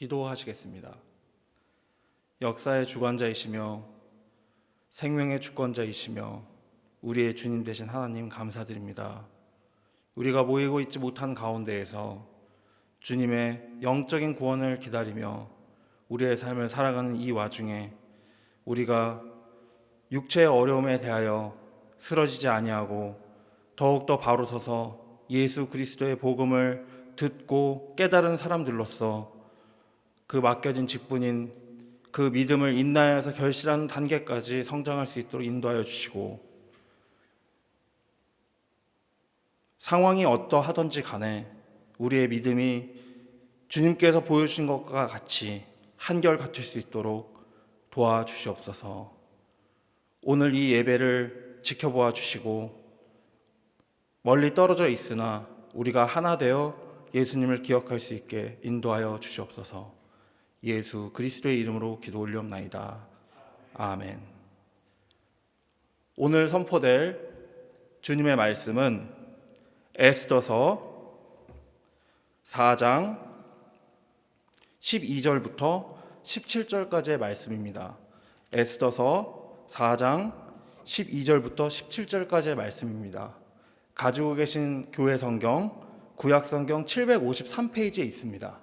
기도하시겠습니다. 역사의 주관자이시며 생명의 주권자이시며 우리의 주님 되신 하나님 감사드립니다. 우리가 모이고 있지 못한 가운데에서 주님의 영적인 구원을 기다리며 우리의 삶을 살아가는 이 와중에 우리가 육체의 어려움에 대하여 쓰러지지 아니하고 더욱더 바로 서서 예수 그리스도의 복음을 듣고 깨달은 사람들로서 그 맡겨진 직분인 그 믿음을 인내하여서 결실하는 단계까지 성장할 수 있도록 인도하여 주시고, 상황이 어떠하든지 간에 우리의 믿음이 주님께서 보여주신 것과 같이 한결같을 수 있도록 도와주시옵소서. 오늘 이 예배를 지켜보아 주시고 멀리 떨어져 있으나 우리가 하나 되어 예수님을 기억할 수 있게 인도하여 주시옵소서. 예수 그리스도의 이름으로 기도 올리옵나이다. 아멘. 오늘 선포될 주님의 말씀은 에스더서 4장 12절부터 17절까지의 말씀입니다. 에스더서 4장 12절부터 17절까지의 말씀입니다. 가지고 계신 교회 성경, 구약 성경 753페이지에 있습니다.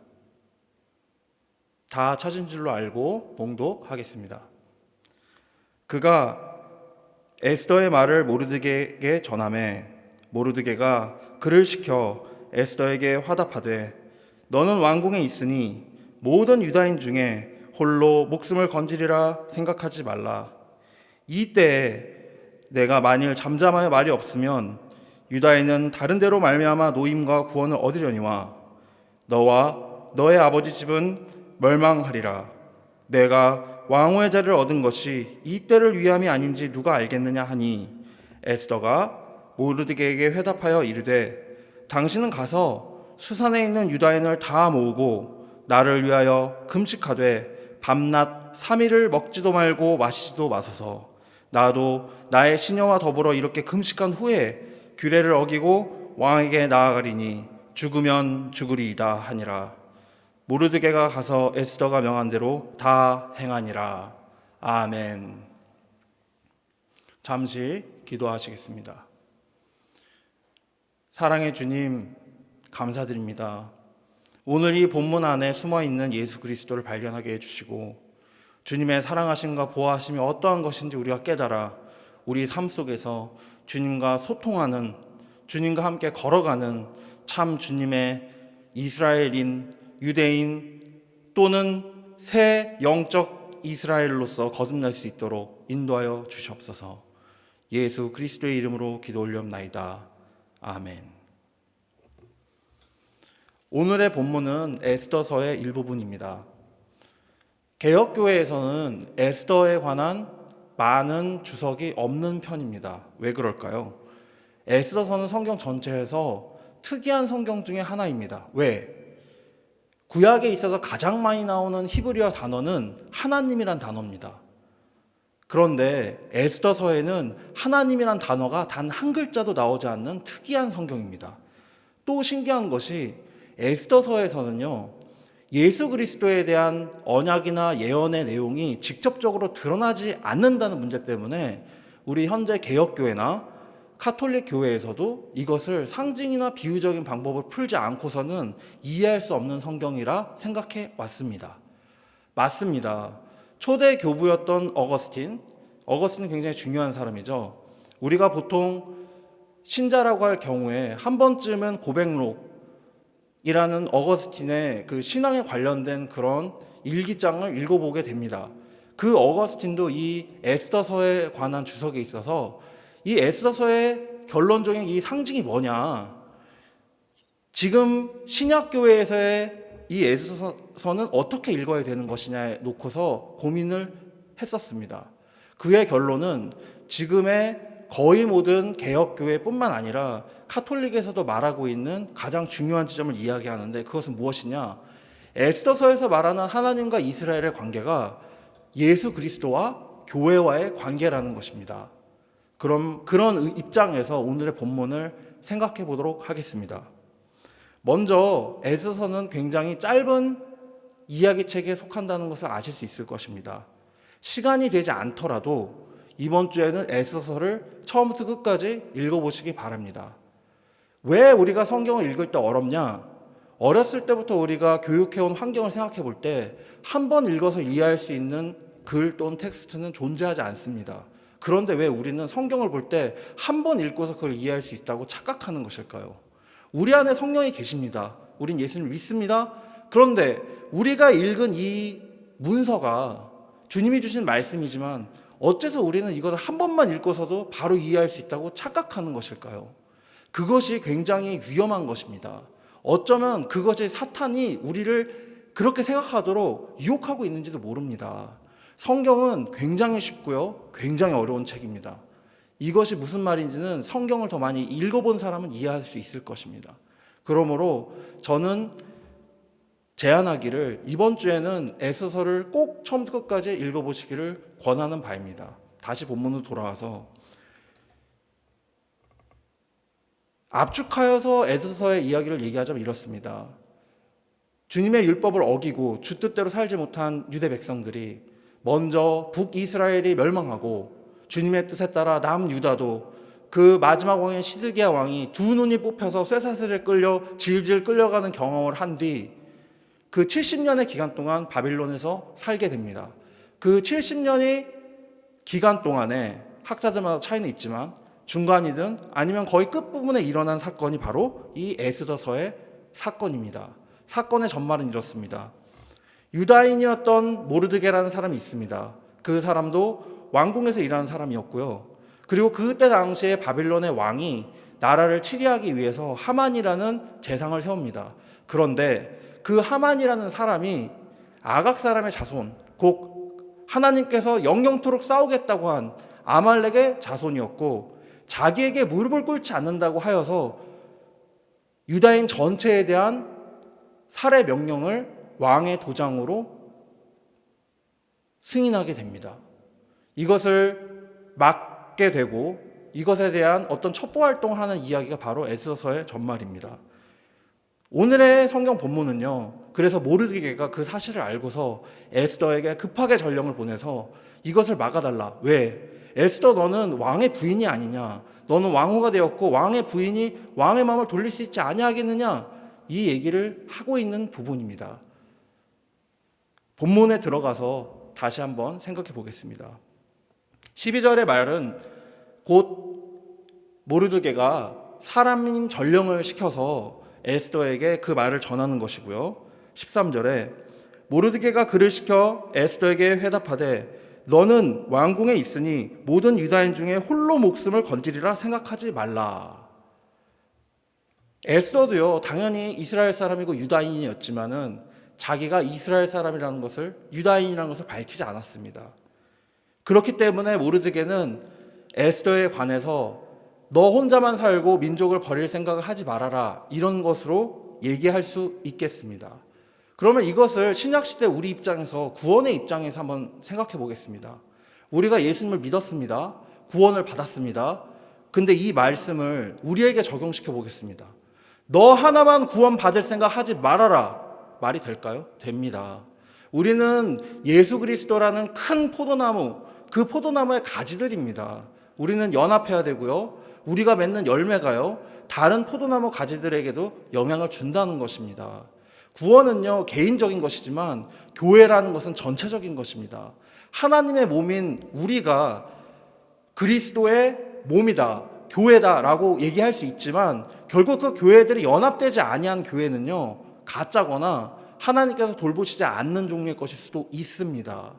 다 찾은 줄로 알고 봉독하겠습니다. 그가 에스더의 말을 모르드게에게 전하매 모르드게가 그를 시켜 에스더에게 화답하되 너는 왕궁에 있으니 모든 유다인 중에 홀로 목숨을 건지리라 생각하지 말라. 이때에 내가 만일 잠잠하여 말이 없으면 유다인은 다른 데로 말미암아 노임과 구원을 얻으려니와 너와 너의 아버지 집은 멸망하리라. 내가 왕후의 자리를 얻은 것이 이 때를 위함이 아닌지 누가 알겠느냐 하니 에스더가 모르드게에게 회답하여 이르되 당신은 가서 수산에 있는 유다인을 다 모으고 나를 위하여 금식하되 밤낮 3일을 먹지도 말고 마시지도 마소서. 나도 나의 시녀와 더불어 이렇게 금식한 후에 규례를 어기고 왕에게 나아가리니 죽으면 죽으리이다 하니라. 모르드게가 가서 에스더가 명한 대로 다 행하니라. 아멘. 잠시 기도하시겠습니다. 사랑의 주님, 감사드립니다. 오늘 이 본문 안에 숨어있는 예수 그리스도를 발견하게 해주시고 주님의 사랑하심과 보호하심이 어떠한 것인지 우리가 깨달아 우리 삶 속에서 주님과 소통하는, 주님과 함께 걸어가는 참 주님의 이스라엘인, 유대인 또는 새 영적 이스라엘로서 거듭날 수 있도록 인도하여 주시옵소서. 예수 그리스도의 이름으로 기도 올리옵나이다. 아멘. 오늘의 본문은 에스더서의 일부분입니다. 개역교회에서는 에스더에 관한 많은 주석이 없는 편입니다. 왜 그럴까요? 에스더서는 성경 전체에서 특이한 성경 중에 하나입니다. 왜? 구약에 있어서 가장 많이 나오는 히브리어 단어는 하나님이란 단어입니다. 그런데 에스더서에는 하나님이란 단어가 단 한 글자도 나오지 않는 특이한 성경입니다. 또 신기한 것이 에스더서에서는요, 예수 그리스도에 대한 언약이나 예언의 내용이 직접적으로 드러나지 않는다는 문제 때문에 우리 현재 개역교회나 카톨릭 교회에서도 이것을 상징이나 비유적인 방법을 풀지 않고서는 이해할 수 없는 성경이라 생각해 왔습니다. 맞습니다. 초대 교부였던 어거스틴은 굉장히 중요한 사람이죠. 우리가 보통 신자라고 할 경우에 한 번쯤은 고백록이라는 어거스틴의 그 신앙에 관련된 그런 일기장을 읽어보게 됩니다. 그 어거스틴도 이 에스더서에 관한 주석에 있어서 이 에스더서의 결론적인 이 상징이 뭐냐, 지금 신약교회에서의 이 에스더서는 어떻게 읽어야 되는 것이냐에 놓고서 고민을 했었습니다. 그의 결론은 지금의 거의 모든 개역교회뿐만 아니라 카톨릭에서도 말하고 있는 가장 중요한 지점을 이야기하는데, 그것은 무엇이냐, 에스더서에서 말하는 하나님과 이스라엘의 관계가 예수 그리스도와 교회와의 관계라는 것입니다. 그럼 그런 입장에서 오늘의 본문을 생각해 보도록 하겠습니다. 먼저 에스더서는 굉장히 짧은 이야기책에 속한다는 것을 아실 수 있을 것입니다. 시간이 되지 않더라도 이번 주에는 에스더서를 처음부터 끝까지 읽어보시기 바랍니다. 왜 우리가 성경을 읽을 때 어렵냐? 어렸을 때부터 우리가 교육해온 환경을 생각해 볼 때 한 번 읽어서 이해할 수 있는 글 또는 텍스트는 존재하지 않습니다. 그런데 왜 우리는 성경을 볼 때 한 번 읽고서 그걸 이해할 수 있다고 착각하는 것일까요? 우리 안에 성령이 계십니다. 우린 예수님을 믿습니다. 그런데 우리가 읽은 이 문서가 주님이 주신 말씀이지만 어째서 우리는 이것을 한 번만 읽고서도 바로 이해할 수 있다고 착각하는 것일까요? 그것이 굉장히 위험한 것입니다. 어쩌면 그것이 사탄이 우리를 그렇게 생각하도록 유혹하고 있는지도 모릅니다. 성경은 굉장히 쉽고요, 굉장히 어려운 책입니다. 이것이 무슨 말인지는 성경을 더 많이 읽어본 사람은 이해할 수 있을 것입니다. 그러므로 저는 제안하기를 이번 주에는 에스더서를 꼭 처음부터 끝까지 읽어보시기를 권하는 바입니다. 다시 본문으로 돌아와서 압축하여서 에스더서의 이야기를 얘기하자면 이렇습니다. 주님의 율법을 어기고 주 뜻대로 살지 못한 유대 백성들이 먼저 북이스라엘이 멸망하고 주님의 뜻에 따라 남유다도 그 마지막 왕인 시드기야 왕이 두 눈이 뽑혀서 쇠사슬에 끌려 질질 끌려가는 경험을 한 뒤 그 70년의 기간 동안 바빌론에서 살게 됩니다. 그 70년의 기간 동안에 학자들마다 차이는 있지만 중간이든 아니면 거의 끝부분에 일어난 사건이 바로 이 에스더서의 사건입니다. 사건의 전말은 이렇습니다. 유다인이었던 모르드게라는 사람이 있습니다. 그 사람도 왕궁에서 일하는 사람이었고요. 그리고 그때 당시에 바빌론의 왕이 나라를 치리하기 위해서 하만이라는 제상을 세웁니다. 그런데 그 하만이라는 사람이 아각 사람의 자손, 곧 하나님께서 영영토록 싸우겠다고 한 아말렉의 자손이었고 자기에게 무릎을 꿇지 않는다고 하여서 유다인 전체에 대한 살해 명령을 왕의 도장으로 승인하게 됩니다. 이것을 막게 되고 이것에 대한 어떤 첩보 활동을 하는 이야기가 바로 에스더서의 전말입니다. 오늘의 성경 본문은요, 그래서 모르드게가 그 사실을 알고서 에스더에게 급하게 전령을 보내서 이것을 막아달라. 왜? 에스더, 너는 왕의 부인이 아니냐? 너는 왕후가 되었고 왕의 부인이 왕의 마음을 돌릴 수 있지 아니하겠느냐? 이 얘기를 하고 있는 부분입니다. 본문에 들어가서 다시 한번 생각해 보겠습니다. 12절의 말은 곧 모르드게가 사람인 전령을 시켜서 에스더에게 그 말을 전하는 것이고요. 13절에 모르드게가 그를 시켜 에스더에게 회답하되 너는 왕궁에 있으니 모든 유다인 중에 홀로 목숨을 건지리라 생각하지 말라. 에스더도요, 당연히 이스라엘 사람이고 유다인이었지만은 자기가 이스라엘 사람이라는 것을, 유다인이라는 것을 밝히지 않았습니다. 그렇기 때문에 모르드게는 에스더에 관해서 너 혼자만 살고 민족을 버릴 생각을 하지 말아라, 이런 것으로 얘기할 수 있겠습니다. 그러면 이것을 신약시대 우리 입장에서, 구원의 입장에서 한번 생각해 보겠습니다. 우리가 예수님을 믿었습니다. 구원을 받았습니다. 근데 이 말씀을 우리에게 적용시켜 보겠습니다. 너 하나만 구원 받을 생각 하지 말아라. 말이 될까요? 됩니다. 우리는 예수 그리스도라는 큰 포도나무, 그 포도나무의 가지들입니다. 우리는 연합해야 되고요. 우리가 맺는 열매가요, 다른 포도나무 가지들에게도 영향을 준다는 것입니다. 구원은요, 개인적인 것이지만 교회라는 것은 전체적인 것입니다. 하나님의 몸인 우리가 그리스도의 몸이다, 교회다라고 얘기할 수 있지만 결국 그 교회들이 연합되지 아니한 교회는요, 가짜거나 하나님께서 돌보시지 않는 종류의 것일 수도 있습니다.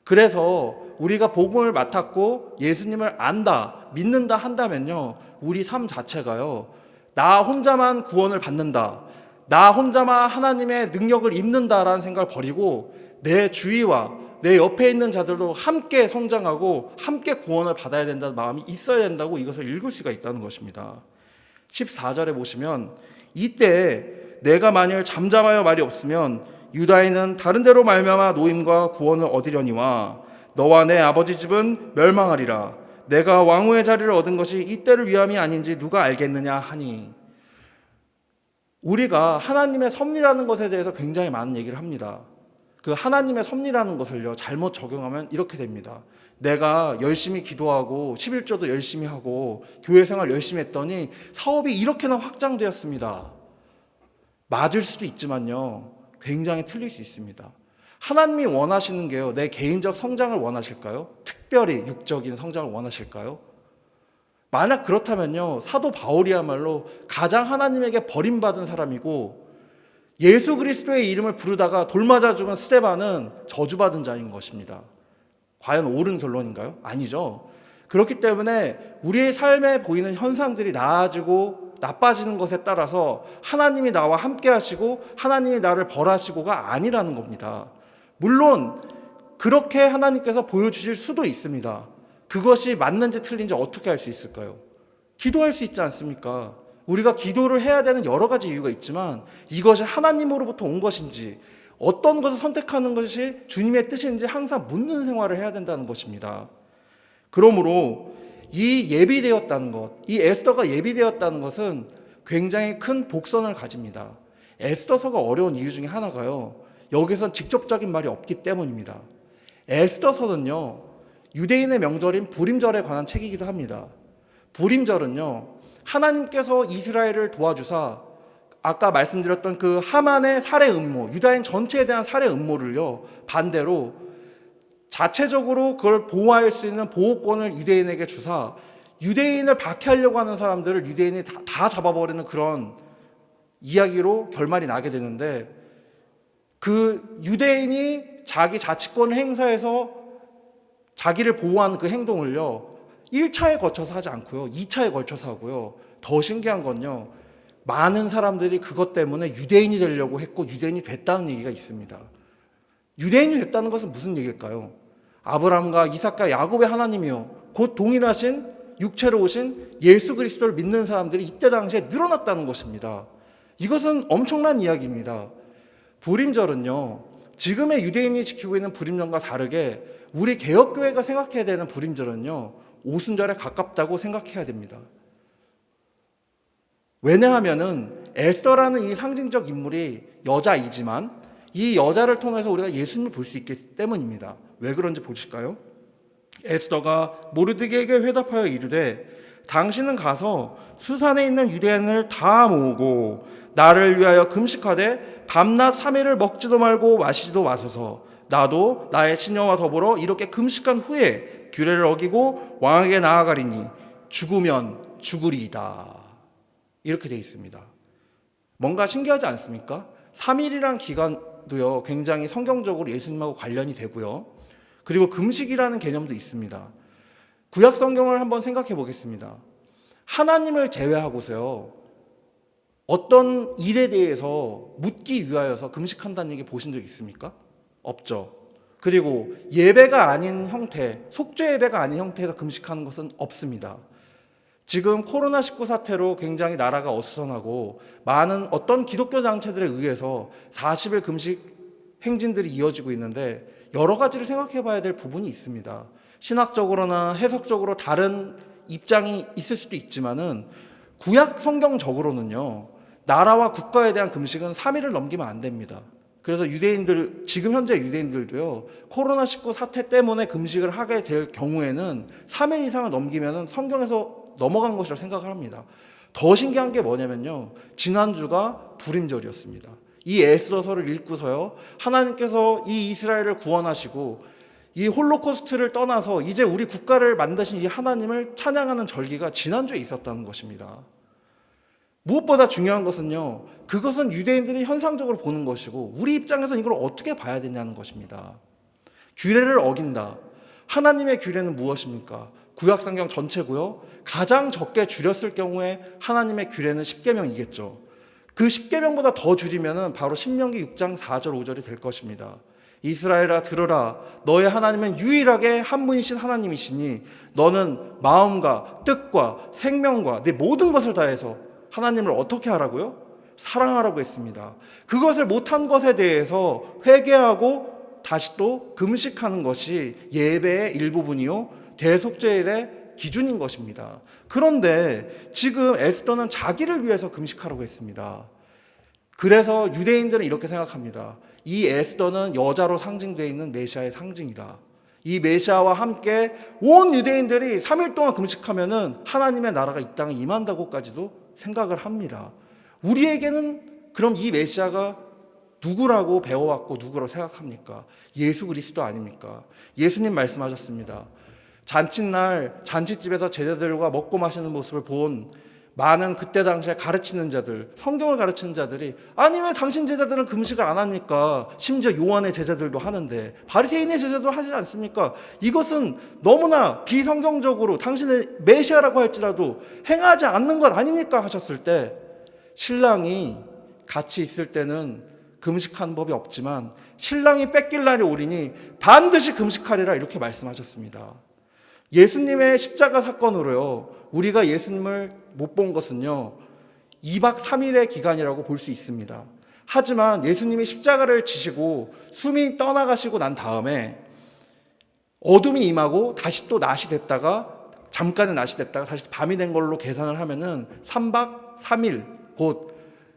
그래서 우리가 복음을 맡았고 예수님을 안다, 믿는다 한다면요, 우리 삶 자체가요, 나 혼자만 구원을 받는다, 나 혼자만 하나님의 능력을 입는다라는 생각을 버리고 내 주위와 내 옆에 있는 자들도 함께 성장하고 함께 구원을 받아야 된다는 마음이 있어야 된다고 이것을 읽을 수가 있다는 것입니다. 14절에 보시면 이때 내가 만일 잠잠하여 말이 없으면 유다인은 다른 데로 말미암아 노임과 구원을 얻으려니와 너와 내 아버지 집은 멸망하리라. 내가 왕후의 자리를 얻은 것이 이때를 위함이 아닌지 누가 알겠느냐 하니, 우리가 하나님의 섭리라는 것에 대해서 굉장히 많은 얘기를 합니다. 그 하나님의 섭리라는 것을요, 잘못 적용하면 이렇게 됩니다. 내가 열심히 기도하고 11조도 열심히 하고 교회 생활 열심히 했더니 사업이 이렇게나 확장되었습니다. 맞을 수도 있지만요, 굉장히 틀릴 수 있습니다. 하나님이 원하시는 게요, 내 개인적 성장을 원하실까요? 특별히 육적인 성장을 원하실까요? 만약 그렇다면요, 사도 바울이야말로 가장 하나님에게 버림받은 사람이고, 예수 그리스도의 이름을 부르다가 돌 맞아 죽은 스데반은 저주받은 자인 것입니다. 과연 옳은 결론인가요? 아니죠. 그렇기 때문에 우리의 삶에 보이는 현상들이 나아지고 나빠지는 것에 따라서 하나님이 나와 함께 하시고 하나님이 나를 벌하시고가 아니라는 겁니다. 물론 그렇게 하나님께서 보여주실 수도 있습니다. 그것이 맞는지 틀린지 어떻게 알 수 있을까요? 기도할 수 있지 않습니까? 우리가 기도를 해야 되는 여러 가지 이유가 있지만 이것이 하나님으로부터 온 것인지, 어떤 것을 선택하는 것이 주님의 뜻인지 항상 묻는 생활을 해야 된다는 것입니다. 그러므로 이 예비되었다는 것, 이 에스더가 예비되었다는 것은 굉장히 큰 복선을 가집니다. 에스더서가 어려운 이유 중에 하나가요, 여기선 직접적인 말이 없기 때문입니다. 에스더서는요, 유대인의 명절인 부림절에 관한 책이기도 합니다. 부림절은요, 하나님께서 이스라엘을 도와주사 아까 말씀드렸던 그 하만의 살해 음모, 유다인 전체에 대한 살해 음모를요, 반대로 자체적으로 그걸 보호할 수 있는 보호권을 유대인에게 주사 유대인을 박해하려고 하는 사람들을 유대인이 다 잡아버리는 그런 이야기로 결말이 나게 되는데, 그 유대인이 자기 자치권을 행사해서 자기를 보호하는 그 행동을요, 1차에 거쳐서 하지 않고요, 2차에 걸쳐서 하고요. 더 신기한 건요, 많은 사람들이 그것 때문에 유대인이 되려고 했고 유대인이 됐다는 얘기가 있습니다. 유대인이 됐다는 것은 무슨 얘기일까요? 아브라함과 이삭과 야곱의 하나님이요, 곧 동일하신 육체로 오신 예수 그리스도를 믿는 사람들이 이때 당시에 늘어났다는 것입니다. 이것은 엄청난 이야기입니다. 부림절은요, 지금의 유대인이 지키고 있는 부림절과 다르게 우리 개혁교회가 생각해야 되는 부림절은요, 오순절에 가깝다고 생각해야 됩니다. 왜냐하면은 에스더라는 이 상징적 인물이 여자이지만 이 여자를 통해서 우리가 예수님을 볼 수 있기 때문입니다. 왜 그런지 보실까요? 에스더가 모르드게에게 회답하여 이르되, 당신은 가서 수산에 있는 유대인을 다 모으고 나를 위하여 금식하되 밤낮 3일을 먹지도 말고 마시지도 마소서. 나도 나의 시녀와 더불어 이렇게 금식한 후에 규례를 어기고 왕에게 나아가리니 죽으면 죽으리이다. 이렇게 되어 있습니다. 뭔가 신기하지 않습니까? 3일이란 기간도요, 굉장히 성경적으로 예수님하고 관련이 되고요. 그리고 금식이라는 개념도 있습니다. 구약 성경을 한번 생각해 보겠습니다. 하나님을 제외하고서요, 어떤 일에 대해서 묻기 위하여서 금식한다는 얘기 보신 적 있습니까? 없죠. 그리고 예배가 아닌 형태, 속죄 예배가 아닌 형태에서 금식하는 것은 없습니다. 지금 코로나19 사태로 굉장히 나라가 어수선하고 많은 어떤 기독교 장체들에 의해서 40일 금식 행진들이 이어지고 있는데, 여러 가지를 생각해 봐야 될 부분이 있습니다. 신학적으로나 해석적으로 다른 입장이 있을 수도 있지만은 구약 성경적으로는요, 나라와 국가에 대한 금식은 3일을 넘기면 안 됩니다. 그래서 유대인들, 지금 현재 유대인들도요, 코로나19 사태 때문에 금식을 하게 될 경우에는 3일 이상을 넘기면 성경에서 넘어간 것이라고 생각을 합니다. 더 신기한 게 뭐냐면요, 지난주가 부림절이었습니다. 이 에스더서를 읽고서요, 하나님께서 이 이스라엘을 구원하시고 이 홀로코스트를 떠나서 이제 우리 국가를 만드신 이 하나님을 찬양하는 절기가 지난주에 있었다는 것입니다. 무엇보다 중요한 것은요, 그것은 유대인들이 현상적으로 보는 것이고 우리 입장에서는 이걸 어떻게 봐야 되냐는 것입니다. 규례를 어긴다. 하나님의 규례는 무엇입니까? 구약성경 전체고요, 가장 적게 줄였을 경우에 하나님의 규례는 10계명이겠죠. 그 10계명보다 더 줄이면 바로 신명기 6장 4절 5절이 될 것입니다. 이스라엘아 들으라, 너의 하나님은 유일하게 한 분이신 하나님이시니 너는 마음과 뜻과 생명과 네 모든 것을 다해서 하나님을 어떻게 하라고요? 사랑하라고 했습니다. 그것을 못한 것에 대해서 회개하고 다시 또 금식하는 것이 예배의 일부분이요, 대속죄일의 기준인 것입니다. 그런데 지금 에스더는 자기를 위해서 금식하라고 했습니다. 그래서 유대인들은 이렇게 생각합니다. 이 에스더는 여자로 상징되어 있는 메시아의 상징이다. 이 메시아와 함께 온 유대인들이 3일 동안 금식하면은 하나님의 나라가 이 땅에 임한다고까지도 생각을 합니다. 우리에게는 그럼 이 메시아가 누구라고 배워왔고 누구라고 생각합니까? 예수 그리스도 아닙니까? 예수님 말씀하셨습니다. 잔칫날 잔치집에서 제자들과 먹고 마시는 모습을 본 많은 그때 당시에 가르치는 자들, 성경을 가르치는 자들이 아니 왜 당신 제자들은 금식을 안 합니까? 심지어 요한의 제자들도 하는데 바리새인의 제자도 하지 않습니까? 이것은 너무나 비성경적으로 당신의 메시아라고 할지라도 행하지 않는 것 아닙니까? 하셨을 때 신랑이 같이 있을 때는 금식하는 법이 없지만 신랑이 뺏길 날이 오리니 반드시 금식하리라 이렇게 말씀하셨습니다. 예수님의 십자가 사건으로요, 우리가 예수님을 못 본 것은요 2박 3일의 기간이라고 볼 수 있습니다. 하지만 예수님이 십자가를 지시고 숨이 떠나가시고 난 다음에 어둠이 임하고 다시 또 낮이 됐다가 잠깐의 낮이 됐다가 다시 밤이 된 걸로 계산을 하면은 3박 3일 곧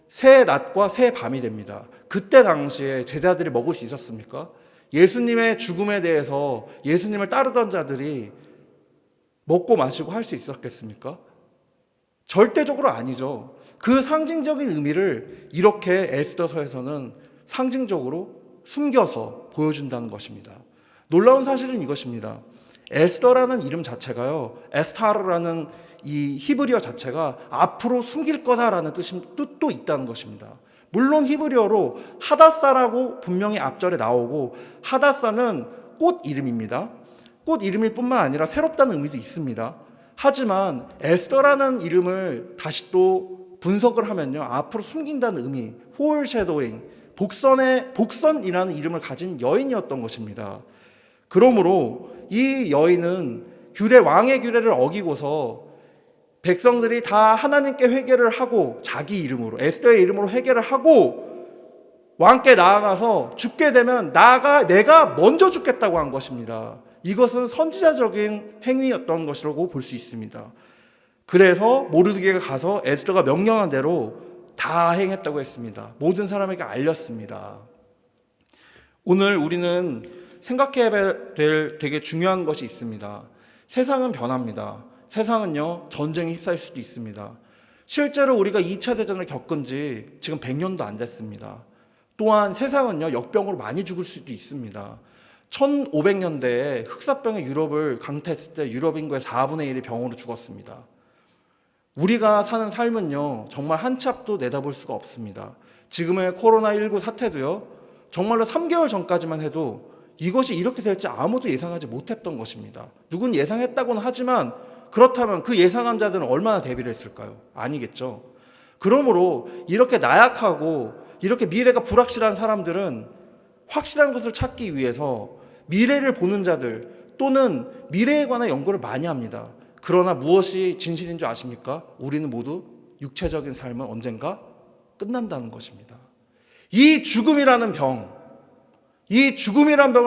새 낮과 새 밤이 됩니다. 그때 당시에 제자들이 먹을 수 있었습니까? 예수님의 죽음에 대해서 예수님을 따르던 자들이 먹고 마시고 할 수 있었겠습니까? 절대적으로 아니죠. 그 상징적인 의미를 이렇게 에스더서에서는 상징적으로 숨겨서 보여준다는 것입니다. 놀라운 사실은 이것입니다. 에스더라는 이름 자체가요, 에스타르라는 이 히브리어 자체가 앞으로 숨길 거다라는 뜻도 있다는 것입니다. 물론 히브리어로 하다사라고 분명히 앞절에 나오고, 하다사는 꽃 이름입니다. 꽃 이름일 뿐만 아니라 새롭다는 의미도 있습니다. 하지만 에스더라는 이름을 다시 또 분석을 하면요, 앞으로 숨긴다는 의미, 포얼쉐도잉, 복선이라는 이름을 가진 여인이었던 것입니다. 그러므로 이 여인은 왕의 규례를 어기고서 백성들이 다 하나님께 회개를 하고 자기 이름으로, 에스더의 이름으로 회개를 하고 왕께 나아가서 죽게 되면 내가 먼저 죽겠다고 한 것입니다. 이것은 선지자적인 행위였던 것이라고 볼 수 있습니다. 그래서 모르드게가 가서 에스더가 명령한 대로 다 행했다고 했습니다. 모든 사람에게 알렸습니다. 오늘 우리는 생각해야 될 되게 중요한 것이 있습니다. 세상은 변합니다. 세상은요, 전쟁에 휩싸일 수도 있습니다. 실제로 우리가 2차 대전을 겪은 지 지금 100년도 안 됐습니다. 또한 세상은요, 역병으로 많이 죽을 수도 있습니다. 1500년대에 흑사병이 유럽을 강타했을 때 유럽 인구의 4분의 1이 병으로 죽었습니다. 우리가 사는 삶은요, 정말 한 치 앞도 내다볼 수가 없습니다. 지금의 코로나19 사태도요, 정말로 3개월 전까지만 해도 이것이 이렇게 될지 아무도 예상하지 못했던 것입니다. 누군 예상했다고는 하지만 그렇다면 그 예상한 자들은 얼마나 대비를 했을까요? 아니겠죠. 그러므로 이렇게 나약하고 이렇게 미래가 불확실한 사람들은 확실한 것을 찾기 위해서 미래를 보는 자들 또는 미래에 관한 연구를 많이 합니다. 그러나 무엇이 진실인 줄 아십니까? 우리는 모두 육체적인 삶은 언젠가 끝난다는 것입니다. 이 죽음이라는 병을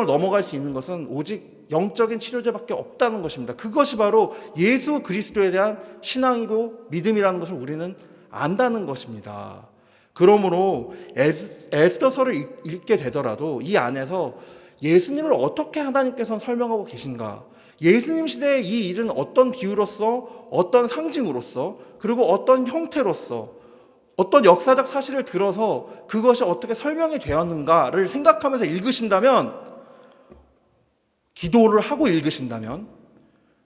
넘어갈 수 있는 것은 오직 영적인 치료제밖에 없다는 것입니다. 그것이 바로 예수 그리스도에 대한 신앙이고 믿음이라는 것을 우리는 안다는 것입니다. 그러므로 에스더서를 읽게 되더라도 이 안에서 예수님을 어떻게 하나님께서는 설명하고 계신가, 예수님 시대의 이 일은 어떤 비유로서, 어떤 상징으로서, 그리고 어떤 형태로서, 어떤 역사적 사실을 들어서 그것이 어떻게 설명이 되었는가를 생각하면서 읽으신다면, 기도를 하고 읽으신다면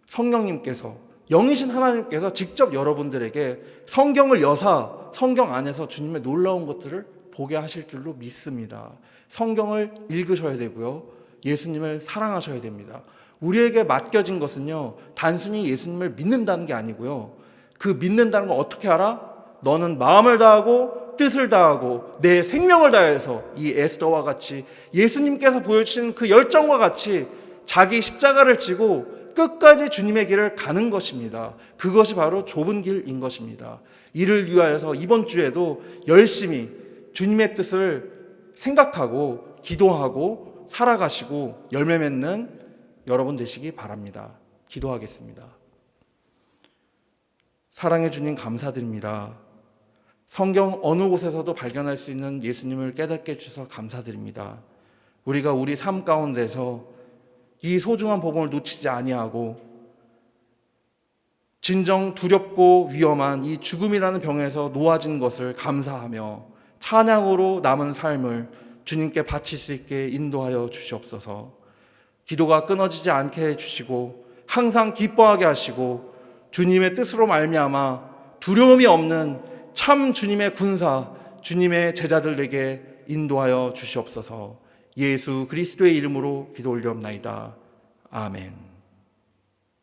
성령님께서, 영이신 하나님께서 직접 여러분들에게 성경을 여사 성경 안에서 주님의 놀라운 것들을 보게 하실 줄로 믿습니다. 성경을 읽으셔야 되고요, 예수님을 사랑하셔야 됩니다. 우리에게 맡겨진 것은요, 단순히 예수님을 믿는다는 게 아니고요, 그 믿는다는 걸 어떻게 알아? 너는 마음을 다하고 뜻을 다하고 내 생명을 다해서 이 에스더와 같이 예수님께서 보여주신 그 열정과 같이 자기 십자가를 지고 끝까지 주님의 길을 가는 것입니다. 그것이 바로 좁은 길인 것입니다. 이를 위하여서 이번 주에도 열심히 주님의 뜻을 생각하고 기도하고 살아가시고 열매 맺는 여러분 되시기 바랍니다. 기도하겠습니다. 사랑해 주님 감사드립니다. 성경 어느 곳에서도 발견할 수 있는 예수님을 깨닫게 해주셔서 감사드립니다. 우리가 우리 삶 가운데서 이 소중한 복음을 놓치지 아니하고 진정 두렵고 위험한 이 죽음이라는 병에서 놓아진 것을 감사하며 찬양으로 남은 삶을 주님께 바칠 수 있게 인도하여 주시옵소서. 기도가 끊어지지 않게 해주시고 항상 기뻐하게 하시고 주님의 뜻으로 말미암아 두려움이 없는 참 주님의 군사, 주님의 제자들에게 인도하여 주시옵소서. 예수 그리스도의 이름으로 기도 올리옵나이다. 아멘.